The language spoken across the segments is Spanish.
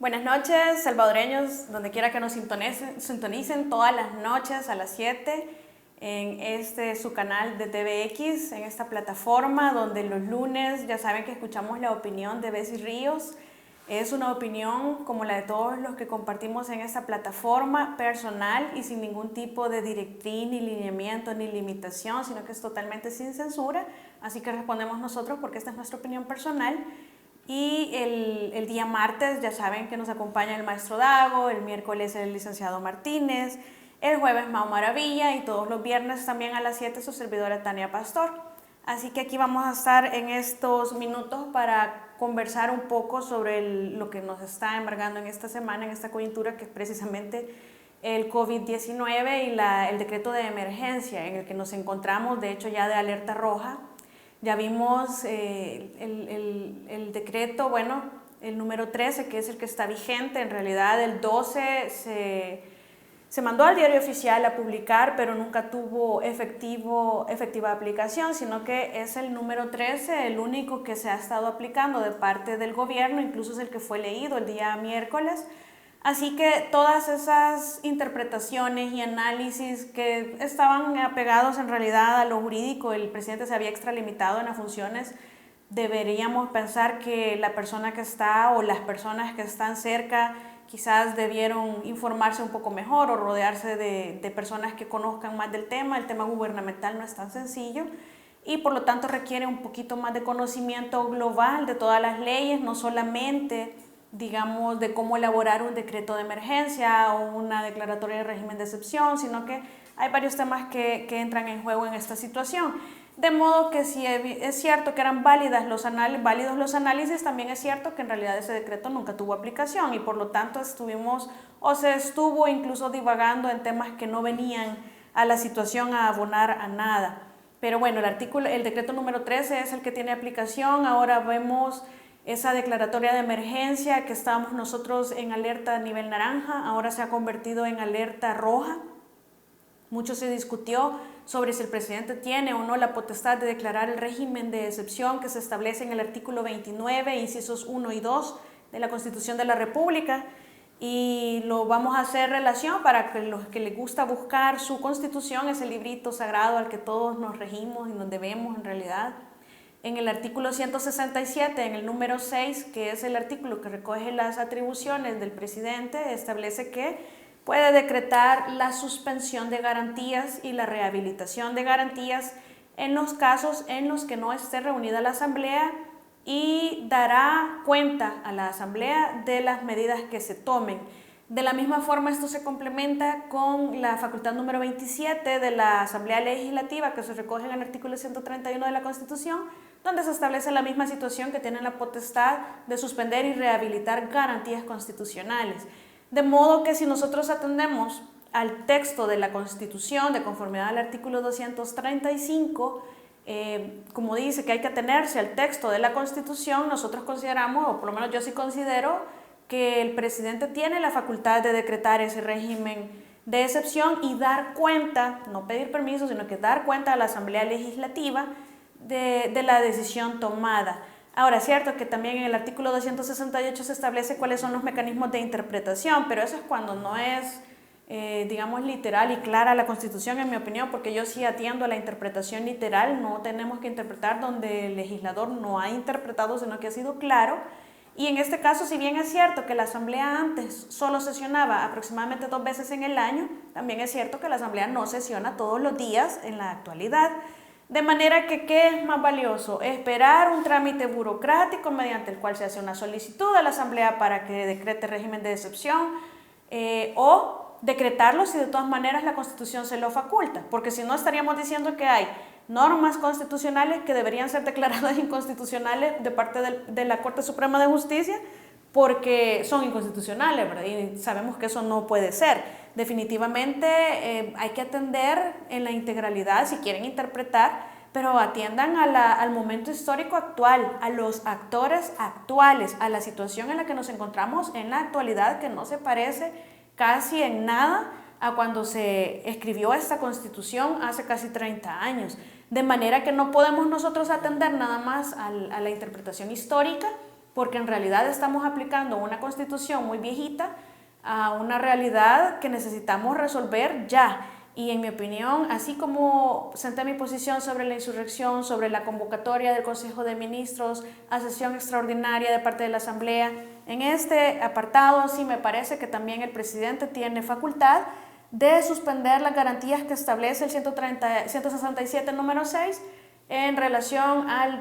Buenas noches, salvadoreños, donde quiera que nos sintonicen todas las noches a las 7 en su canal de TVX, en esta plataforma donde los lunes ya saben que escuchamos la opinión de Bessie Ríos. Es una opinión como la de todos los que compartimos en esta plataforma, personal y sin ningún tipo de directriz, ni lineamiento, ni limitación, sino que es totalmente sin censura. Así que respondemos nosotros porque esta es nuestra opinión personal. Y el día martes ya saben que nos acompaña el maestro Dago, el miércoles el licenciado Martínez, el jueves Mau Maravilla y todos los viernes también a las 7 su servidora Tania Pastor. Así que aquí vamos a estar en estos minutos para conversar un poco sobre lo que nos está embargando en esta semana, en esta coyuntura, que es precisamente el COVID-19 y el decreto de emergencia en el que nos encontramos, de hecho ya de alerta roja. Ya vimos el decreto, bueno, el número 13, que es el que está vigente. En realidad el 12 se mandó al diario oficial a publicar, pero nunca tuvo efectiva aplicación, sino que es el número 13 el único que se ha estado aplicando de parte del gobierno, incluso es el que fue leído el día miércoles. Así que todas esas interpretaciones y análisis que estaban apegados en realidad a lo jurídico, el presidente se había extralimitado en las funciones, deberíamos pensar que la persona que está o las personas que están cerca quizás debieron informarse un poco mejor o rodearse de personas que conozcan más del tema. El tema gubernamental no es tan sencillo y por lo tanto requiere un poquito más de conocimiento global de todas las leyes, no solamente digamos, de cómo elaborar un decreto de emergencia o una declaratoria de régimen de excepción, sino que hay varios temas que entran en juego en esta situación. De modo que si es cierto que eran válidos los análisis, también es cierto que en realidad ese decreto nunca tuvo aplicación y por lo tanto se estuvo incluso divagando en temas que no venían a la situación a abonar a nada. Pero bueno, el decreto número 13 es el que tiene aplicación. Ahora vemos esa declaratoria de emergencia que estábamos nosotros en alerta a nivel naranja, ahora se ha convertido en alerta roja. Mucho se discutió sobre si el presidente tiene o no la potestad de declarar el régimen de excepción que se establece en el artículo 29, incisos 1 y 2 de la Constitución de la República. Y lo vamos a hacer relación para que los que les gusta buscar su Constitución, ese librito sagrado al que todos nos regimos y nos debemos en realidad. En el artículo 167, en el número 6, que es el artículo que recoge las atribuciones del presidente, establece que puede decretar la suspensión de garantías y la rehabilitación de garantías en los casos en los que no esté reunida la Asamblea y dará cuenta a la Asamblea de las medidas que se tomen. De la misma forma, esto se complementa con la facultad número 27 de la Asamblea Legislativa, que se recoge en el artículo 131 de la Constitución, donde se establece la misma situación, que tienen la potestad de suspender y rehabilitar garantías constitucionales. De modo que si nosotros atendemos al texto de la Constitución, de conformidad al artículo 235, como dice que hay que atenerse al texto de la Constitución, nosotros consideramos, o por lo menos yo sí considero, que el presidente tiene la facultad de decretar ese régimen de excepción y dar cuenta, no pedir permiso, sino que dar cuenta a la Asamblea Legislativa de la decisión tomada. Ahora, es cierto que también en el artículo 268 se establece cuáles son los mecanismos de interpretación, pero eso es cuando no es, digamos, literal y clara la Constitución, en mi opinión, porque yo sí atiendo a la interpretación literal. No tenemos que interpretar donde el legislador no ha interpretado, sino que ha sido claro. Y en este caso, si bien es cierto que la Asamblea antes solo sesionaba aproximadamente 2 veces en el año, también es cierto que la Asamblea no sesiona todos los días en la actualidad. De manera que, ¿qué es más valioso? Esperar un trámite burocrático mediante el cual se hace una solicitud a la Asamblea para que decrete régimen de excepción o decretarlo si de todas maneras la Constitución se lo faculta, porque si no estaríamos diciendo que hay normas constitucionales que deberían ser declaradas inconstitucionales de parte de la Corte Suprema de Justicia porque son inconstitucionales, ¿verdad? Y sabemos que eso no puede ser. Definitivamente hay que atender en la integralidad si quieren interpretar, pero atiendan al momento histórico actual, a los actores actuales, a la situación en la que nos encontramos en la actualidad, que no se parece casi en nada a cuando se escribió esta Constitución hace casi 30 años. De manera que no podemos nosotros atender nada más a la interpretación histórica porque en realidad estamos aplicando una constitución muy viejita a una realidad que necesitamos resolver ya. Y en mi opinión, así como senté mi posición sobre la insurrección, sobre la convocatoria del Consejo de Ministros a sesión extraordinaria de parte de la Asamblea, en este apartado sí me parece que también el presidente tiene facultad de suspender las garantías que establece el 167 número 6 en relación al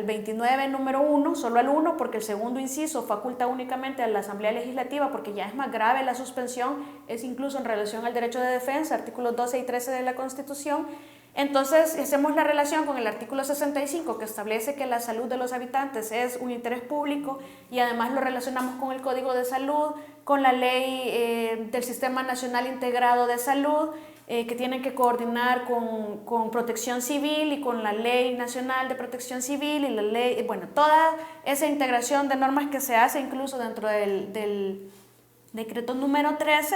29 número 1, solo al 1, porque el segundo inciso faculta únicamente a la Asamblea Legislativa, porque ya es más grave la suspensión, es incluso en relación al derecho de defensa, artículos 12 y 13 de la Constitución. Entonces, hacemos la relación con el artículo 65, que establece que la salud de los habitantes es un interés público, y además lo relacionamos con el Código de Salud, con la ley del Sistema Nacional Integrado de Salud, que tienen que coordinar con Protección Civil y con la Ley Nacional de Protección Civil y la ley, bueno, toda esa integración de normas que se hace incluso dentro del decreto número 13,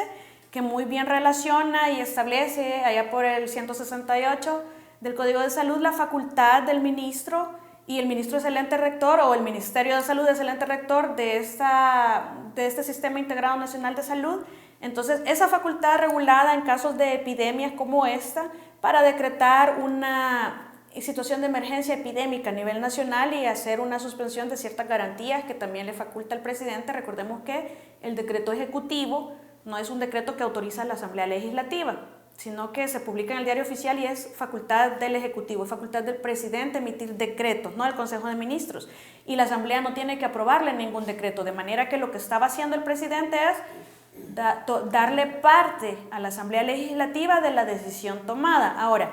que muy bien relaciona y establece allá por el 168 del Código de Salud la facultad del ministro, y el ministro es el ente rector, o el Ministerio de Salud es el ente rector de este Sistema Integrado Nacional de Salud. Entonces, esa facultad regulada en casos de epidemias como esta, para decretar una situación de emergencia epidémica a nivel nacional y hacer una suspensión de ciertas garantías que también le faculta al presidente. Recordemos que el decreto ejecutivo no es un decreto que autoriza a la Asamblea Legislativa, sino que se publica en el Diario Oficial y es facultad del Ejecutivo, es facultad del presidente emitir decretos, no del Consejo de Ministros. Y la Asamblea no tiene que aprobarle ningún decreto, de manera que lo que estaba haciendo el presidente es darle parte a la Asamblea Legislativa de la decisión tomada. Ahora,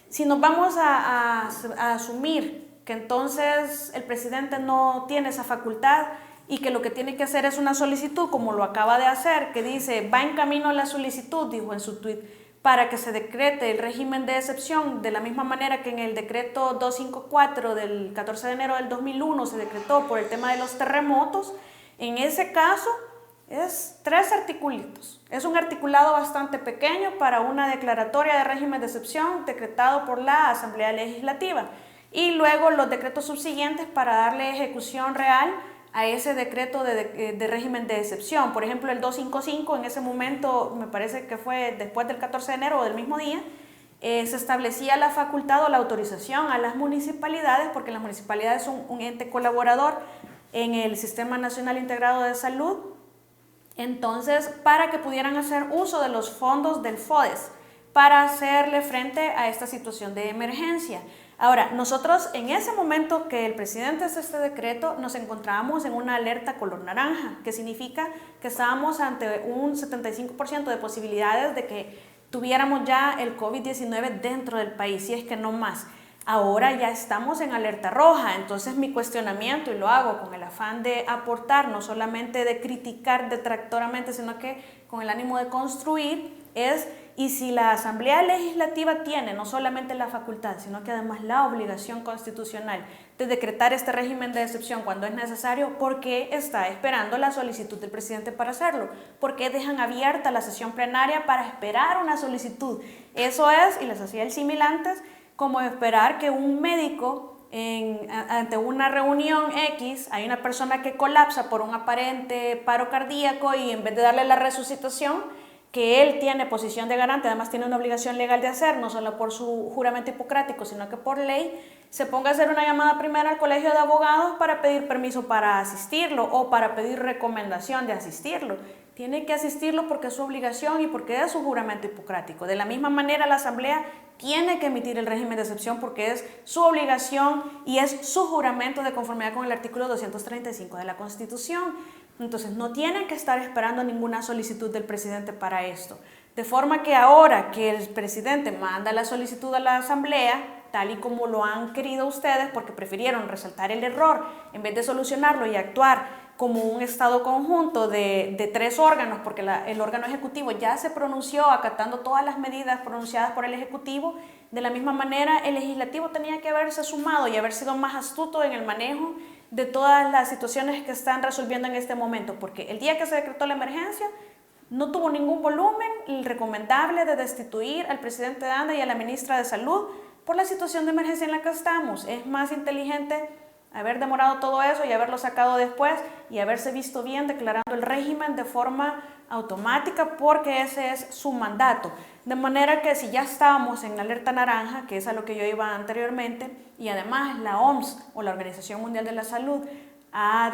si nos vamos a asumir que entonces el presidente no tiene esa facultad y que lo que tiene que hacer es una solicitud, como lo acaba de hacer, que dice, va en camino la solicitud, dijo en su tuit, para que se decrete el régimen de excepción, de la misma manera que en el decreto 254 del 14 de enero del 2001 se decretó por el tema de los terremotos. En ese caso es 3 articulitos. Es un articulado bastante pequeño para una declaratoria de régimen de excepción decretado por la Asamblea Legislativa, y luego los decretos subsiguientes para darle ejecución real a ese decreto de régimen de excepción. Por ejemplo, el 255, en ese momento, me parece que fue después del 14 de enero o del mismo día, se establecía la facultad o la autorización a las municipalidades, porque las municipalidades son un ente colaborador en el Sistema Nacional Integrado de Salud, entonces, para que pudieran hacer uso de los fondos del FODES para hacerle frente a esta situación de emergencia. Ahora, nosotros en ese momento que el presidente hace este decreto, nos encontrábamos en una alerta color naranja, que significa que estábamos ante un 75% de posibilidades de que tuviéramos ya el COVID-19 dentro del país, si es que no más. Ahora ya estamos en alerta roja, entonces mi cuestionamiento, y lo hago con el afán de aportar, no solamente de criticar detractoramente, sino que con el ánimo de construir, es: y si la Asamblea Legislativa tiene no solamente la facultad, sino que además la obligación constitucional de decretar este régimen de excepción cuando es necesario, ¿por qué está esperando la solicitud del presidente para hacerlo? ¿Por qué dejan abierta la sesión plenaria para esperar una solicitud? Eso es, y les hacía el símil antes, como esperar que un médico ante una reunión X, hay una persona que colapsa por un aparente paro cardíaco, y en vez de darle la resucitación, que él tiene posición de garante, además tiene una obligación legal de hacer, no solo por su juramento hipocrático, sino que por ley, se ponga a hacer una llamada primero al Colegio de Abogados para pedir permiso para asistirlo o para pedir recomendación de asistirlo. Tiene que asistirlo porque es su obligación y porque es su juramento hipocrático. De la misma manera, la Asamblea tiene que emitir el régimen de excepción porque es su obligación y es su juramento de conformidad con el artículo 235 de la Constitución. Entonces, no tienen que estar esperando ninguna solicitud del presidente para esto. De forma que ahora que el presidente manda la solicitud a la Asamblea, tal y como lo han querido ustedes, porque prefirieron resaltar el error en vez de solucionarlo y actuar como un estado conjunto de 3 órganos, porque el órgano ejecutivo ya se pronunció acatando todas las medidas pronunciadas por el Ejecutivo. De la misma manera, el Legislativo tenía que haberse sumado y haber sido más astuto en el manejo de todas las situaciones que están resolviendo en este momento, porque el día que se decretó la emergencia no tuvo ningún volumen recomendable de destituir al presidente de ANDA y a la ministra de Salud por la situación de emergencia en la que estamos. Es más inteligente haber demorado todo eso y haberlo sacado después y haberse visto bien declarando el régimen de forma automática porque ese es su mandato. De manera que si ya estábamos en la alerta naranja, que es a lo que yo iba anteriormente, y además la OMS o la Organización Mundial de la Salud ha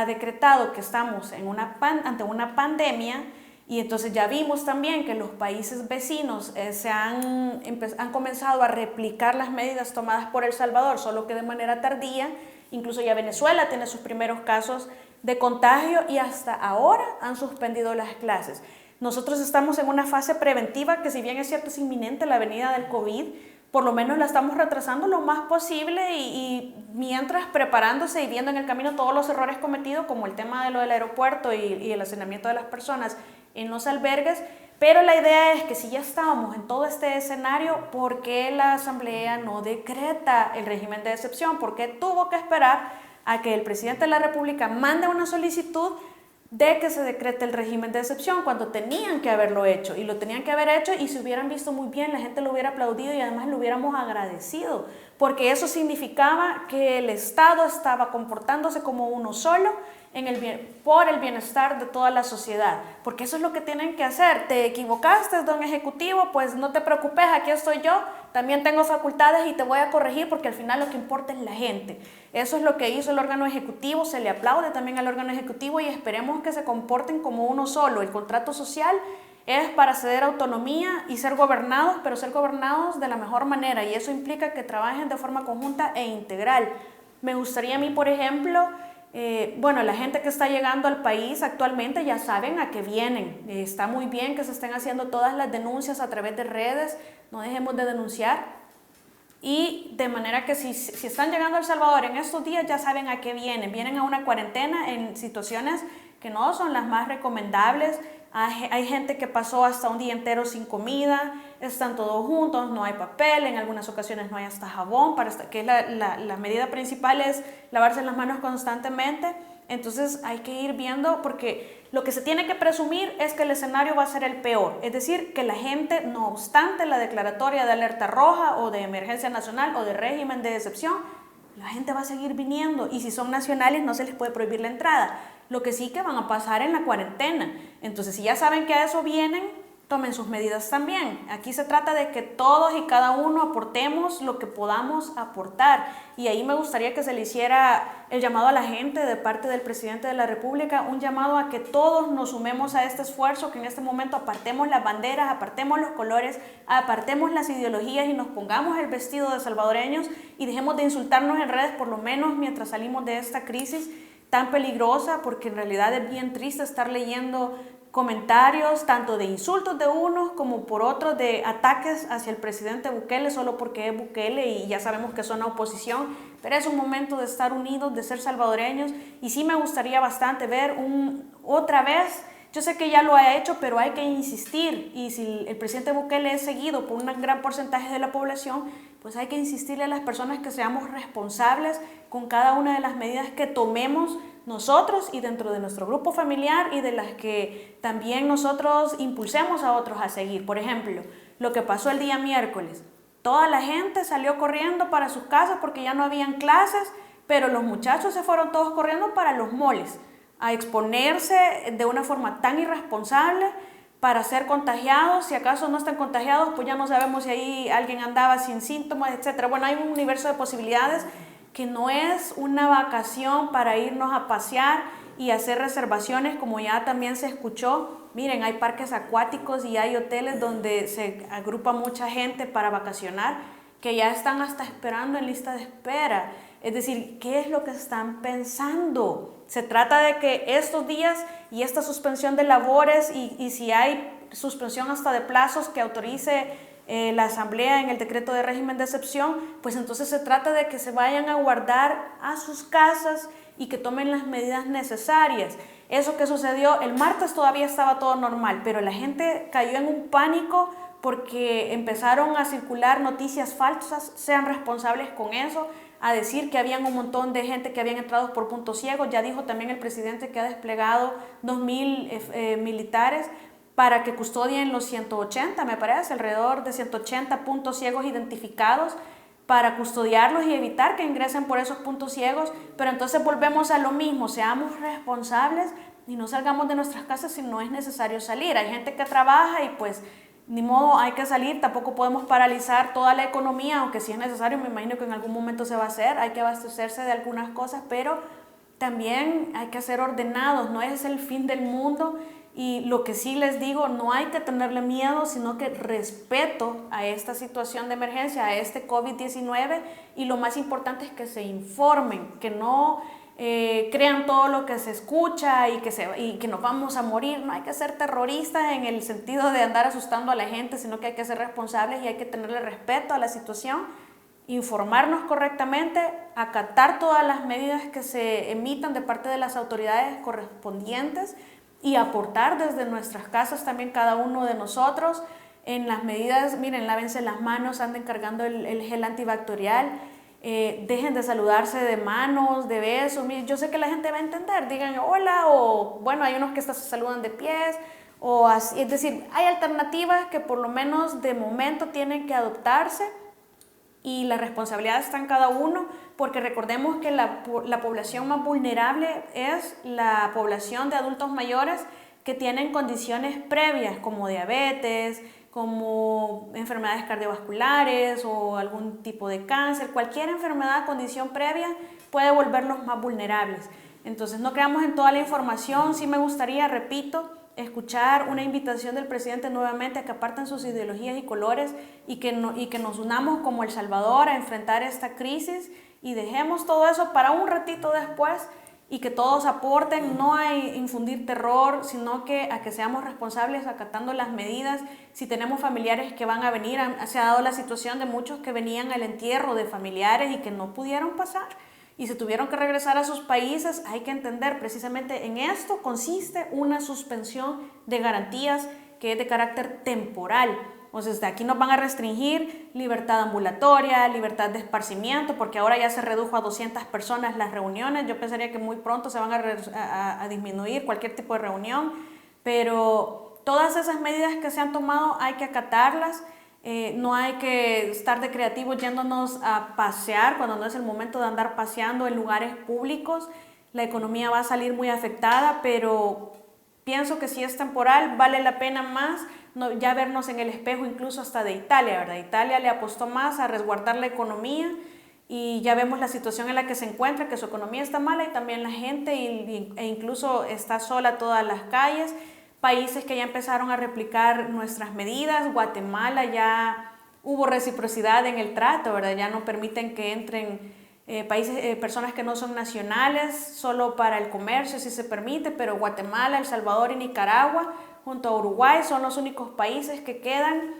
decretado que estamos ante una pandemia, y entonces ya vimos también que los países vecinos han comenzado a replicar las medidas tomadas por El Salvador, solo que de manera tardía. Incluso ya Venezuela tiene sus primeros casos de contagio y hasta ahora han suspendido las clases. Nosotros estamos en una fase preventiva que, si bien es cierto es inminente la venida del COVID, por lo menos la estamos retrasando lo más posible y mientras preparándose y viendo en el camino todos los errores cometidos, como el tema de lo del aeropuerto y el hacinamiento de las personas en los albergues. Pero la idea es que si ya estábamos en todo este escenario, ¿por qué la Asamblea no decreta el régimen de excepción? ¿Por qué tuvo que esperar a que el presidente de la República mande una solicitud de que se decrete el régimen de excepción cuando tenían que haberlo hecho? Y lo tenían que haber hecho, y si hubieran visto muy bien, la gente lo hubiera aplaudido y además lo hubiéramos agradecido, porque eso significaba que el Estado estaba comportándose como uno solo por el bienestar de toda la sociedad, porque eso es lo que tienen que hacer. Te equivocaste, don Ejecutivo, pues no te preocupes, aquí estoy yo, también tengo facultades y te voy a corregir, porque al final lo que importa es la gente. Eso es lo que hizo el órgano ejecutivo, se le aplaude también al órgano ejecutivo y esperemos que se comporten como uno solo. El contrato social es para ceder autonomía y ser gobernados, pero ser gobernados de la mejor manera, y eso implica que trabajen de forma conjunta e integral. Me gustaría a mí, por ejemplo, la gente que está llegando al país actualmente ya saben a qué vienen. Está muy bien que se estén haciendo todas las denuncias a través de redes, no dejemos de denunciar. Y de manera que si están llegando a El Salvador en estos días, ya saben a qué vienen. Vienen a una cuarentena en situaciones que no son las más recomendables. Hay gente que pasó hasta un día entero sin comida, están todos juntos, no hay papel, en algunas ocasiones no hay hasta jabón, que es la medida principal es lavarse las manos constantemente. Entonces hay que ir viendo, porque lo que se tiene que presumir es que el escenario va a ser el peor, es decir, que la gente, no obstante la declaratoria de alerta roja o de emergencia nacional o de régimen de excepción, la gente va a seguir viniendo, y si son nacionales no se les puede prohibir la entrada. Lo que sí que van a pasar en la cuarentena. Entonces, si ya saben que a eso vienen, tomen sus medidas también. Aquí se trata de que todos y cada uno aportemos lo que podamos aportar. Y ahí me gustaría que se le hiciera el llamado a la gente de parte del presidente de la República, un llamado a que todos nos sumemos a este esfuerzo, que en este momento apartemos las banderas, apartemos los colores, apartemos las ideologías y nos pongamos el vestido de salvadoreños y dejemos de insultarnos en redes, por lo menos mientras salimos de esta crisis tan peligrosa, porque en realidad es bien triste estar leyendo comentarios tanto de insultos de unos como por otros de ataques hacia el presidente Bukele solo porque es Bukele y ya sabemos que son la oposición, pero es un momento de estar unidos, de ser salvadoreños, y sí me gustaría bastante ver otra vez. Yo sé que ya lo ha hecho, pero hay que insistir, y si el presidente Bukele es seguido por un gran porcentaje de la población, pues hay que insistirle a las personas que seamos responsables con cada una de las medidas que tomemos nosotros y dentro de nuestro grupo familiar, y de las que también nosotros impulsemos a otros a seguir. Por ejemplo, lo que pasó el día miércoles, toda la gente salió corriendo para sus casas porque ya no habían clases, pero los muchachos se fueron todos corriendo para los moles a exponerse de una forma tan irresponsable para ser contagiados. Si acaso no están contagiados, pues ya no sabemos si ahí alguien andaba sin síntomas, etc. Bueno, hay un universo de posibilidades que no es una vacación para irnos a pasear y hacer reservaciones, como ya también se escuchó. Miren, hay parques acuáticos y hay hoteles donde se agrupa mucha gente para vacacionar, que ya están hasta esperando en lista de espera. Es decir, ¿qué es lo que están pensando? Se trata de que estos días y esta suspensión de labores y si hay suspensión hasta de plazos que autorice la Asamblea en el decreto de régimen de excepción, pues entonces se trata de que se vayan a guardar a sus casas y que tomen las medidas necesarias. Eso que sucedió el martes todavía estaba todo normal, pero la gente cayó en un pánico porque empezaron a circular noticias falsas. Sean responsables con eso, a decir que habían un montón de gente que habían entrado por puntos ciegos. Ya dijo también el presidente que ha desplegado 2,000 militares para que custodien los 180, me parece, alrededor de 180 puntos ciegos identificados. para custodiarlos y evitar que ingresen por esos puntos ciegos, pero entonces volvemos a lo mismo, seamos responsables y no salgamos de nuestras casas si no es necesario salir. Hay gente que trabaja y pues ni modo, hay que salir, tampoco podemos paralizar toda la economía, aunque si es necesario, me imagino que en algún momento se va a hacer, hay que abastecerse de algunas cosas, pero también hay que ser ordenados, no es el fin del mundo. Y lo que sí les digo, no hay que tenerle miedo, sino que respeto a esta situación de emergencia, a este COVID-19, y lo más importante es que se informen, que no crean todo lo que se escucha y que nos vamos a morir. No hay que ser terroristas en el sentido de andar asustando a la gente, sino que hay que ser responsables y hay que tenerle respeto a la situación, informarnos correctamente, acatar todas las medidas que se emitan de parte de las autoridades correspondientes, y aportar desde nuestras casas también cada uno de nosotros en las medidas. Miren, lávense las manos, anden cargando el gel antibacterial, dejen de saludarse de manos, de besos. Miren, yo sé que la gente va a entender, digan hola, o bueno, hay unos que hasta se saludan de pies, o así. Es decir, hay alternativas que por lo menos de momento tienen que adoptarse, y la responsabilidad está en cada uno, porque recordemos que la población más vulnerable es la población de adultos mayores que tienen condiciones previas como diabetes, como enfermedades cardiovasculares o algún tipo de cáncer. Cualquier enfermedad, condición previa puede volverlos más vulnerables. Entonces no creamos en toda la información. Sí me gustaría, repito, escuchar una invitación del presidente nuevamente a que aparten sus ideologías y colores y que nos unamos como El Salvador a enfrentar esta crisis, y dejemos todo eso para un ratito después y que todos aporten, no a infundir terror, sino que a que seamos responsables acatando las medidas. Si tenemos familiares que van a venir, se ha dado la situación de muchos que venían al entierro de familiares y que no pudieron pasar y se tuvieron que regresar a sus países. Hay que entender, precisamente en esto consiste una suspensión de garantías que es de carácter temporal. Entonces, de aquí nos van a restringir libertad ambulatoria, libertad de esparcimiento, porque ahora ya se redujo a 200 personas las reuniones. Yo pensaría que muy pronto se van a disminuir cualquier tipo de reunión, pero todas esas medidas que se han tomado hay que acatarlas. No hay que estar de creativos yéndonos a pasear cuando no es el momento de andar paseando en lugares públicos. La economía va a salir muy afectada, pero pienso que si es temporal vale la pena más ya vernos en el espejo, incluso hasta de Italia, ¿verdad? Italia le apostó más a resguardar la economía y ya vemos la situación en la que se encuentra, que su economía está mala y también la gente, e incluso está sola todas las calles. Países que ya empezaron a replicar nuestras medidas. Guatemala ya hubo reciprocidad en el trato, ¿verdad? Ya no permiten que entren personas que no son nacionales, solo para el comercio sí se permite, pero Guatemala, El Salvador y Nicaragua, junto a Uruguay, son los únicos países que quedan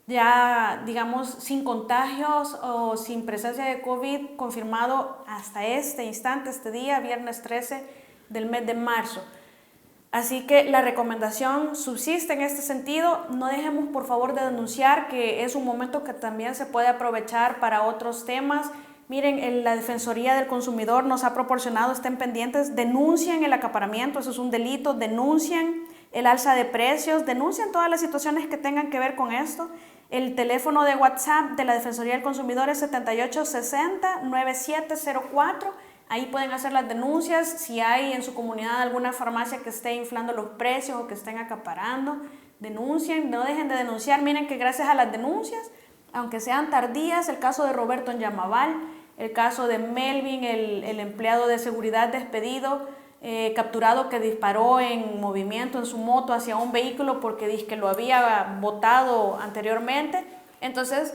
ya, digamos, sin contagios o sin presencia de COVID confirmado hasta este instante, este día, viernes 13 del mes de marzo. Así que la recomendación subsiste en este sentido. No dejemos por favor de denunciar, que es un momento que también se puede aprovechar para otros temas. Miren, la Defensoría del Consumidor nos ha proporcionado, estén pendientes, denuncien el acaparamiento, eso es un delito, denuncien el alza de precios, denuncien todas las situaciones que tengan que ver con esto. El teléfono de WhatsApp de la Defensoría del Consumidor es 7860-9704. Ahí pueden hacer las denuncias. Si hay en su comunidad alguna farmacia que esté inflando los precios o que estén acaparando, denuncien, no dejen de denunciar. Miren que gracias a las denuncias, aunque sean tardías, el caso de Roberto en Yamaval, el caso de Melvin, el empleado de seguridad despedido, capturado, que disparó en movimiento en su moto hacia un vehículo porque dice que lo había botado anteriormente. Entonces,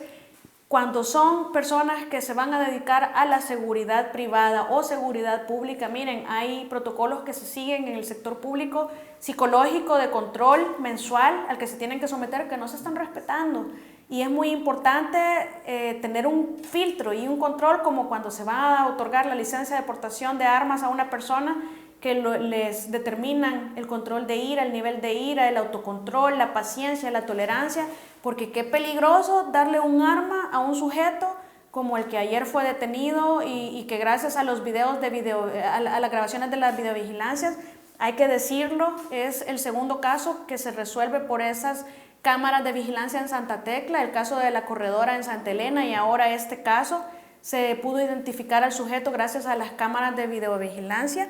cuando son personas que se van a dedicar a la seguridad privada o seguridad pública, miren, hay protocolos que se siguen en el sector público, psicológico, de control mensual al que se tienen que someter, que no se están respetando. Y es muy importante tener un filtro y un control, como cuando se va a otorgar la licencia de portación de armas a una persona, que les determinan el control de ira, el nivel de ira, el autocontrol, la paciencia, la tolerancia, porque qué peligroso darle un arma a un sujeto como el que ayer fue detenido y que gracias a los videos a las grabaciones de las videovigilancias, hay que decirlo, es el segundo caso que se resuelve por esas cámaras de vigilancia en Santa Tecla, el caso de la corredora en Santa Elena y ahora este caso, se pudo identificar al sujeto gracias a las cámaras de videovigilancia.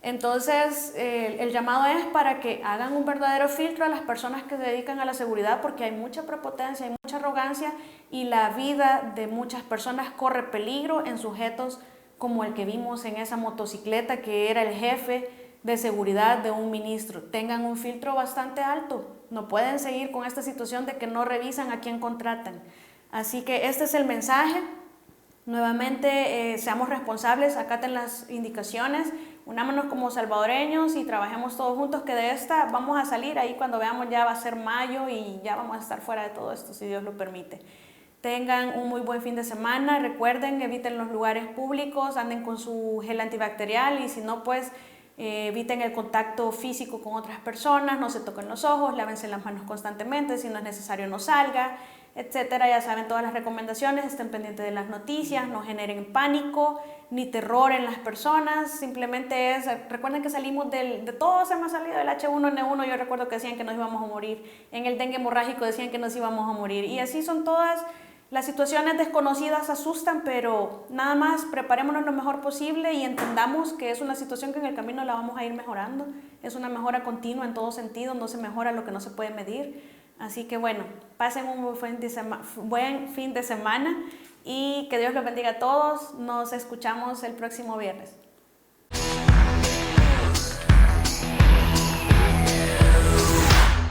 Entonces, el llamado es para que hagan un verdadero filtro a las personas que se dedican a la seguridad, porque hay mucha prepotencia, hay mucha arrogancia y la vida de muchas personas corre peligro en sujetos como el que vimos en esa motocicleta que era el jefe de seguridad de un ministro. Tengan un filtro bastante alto, no pueden seguir con esta situación de que no revisan a quién contratan. Así que este es el mensaje. Nuevamente, seamos responsables, acaten las indicaciones, unámonos como salvadoreños y trabajemos todos juntos, que de esta vamos a salir. Ahí cuando veamos ya va a ser mayo y ya vamos a estar fuera de todo esto, si Dios lo permite. Tengan un muy buen fin de semana, recuerden, eviten los lugares públicos, anden con su gel antibacterial y si no, pues eviten el contacto físico con otras personas, no se toquen los ojos, lávense las manos constantemente, si no es necesario no salga, etcétera. Ya saben todas las recomendaciones, estén pendientes de las noticias, no generen pánico ni terror en las personas, simplemente recuerden que salimos de todos hemos salido del H1N1, yo recuerdo que decían que nos íbamos a morir, en el dengue hemorrágico decían que nos íbamos a morir y así son todas. Las situaciones desconocidas asustan, pero nada más preparémonos lo mejor posible y entendamos que es una situación que en el camino la vamos a ir mejorando. Es una mejora continua en todo sentido, no se mejora lo que no se puede medir. Así que bueno, pasen un buen fin de semana y que Dios los bendiga a todos. Nos escuchamos el próximo viernes.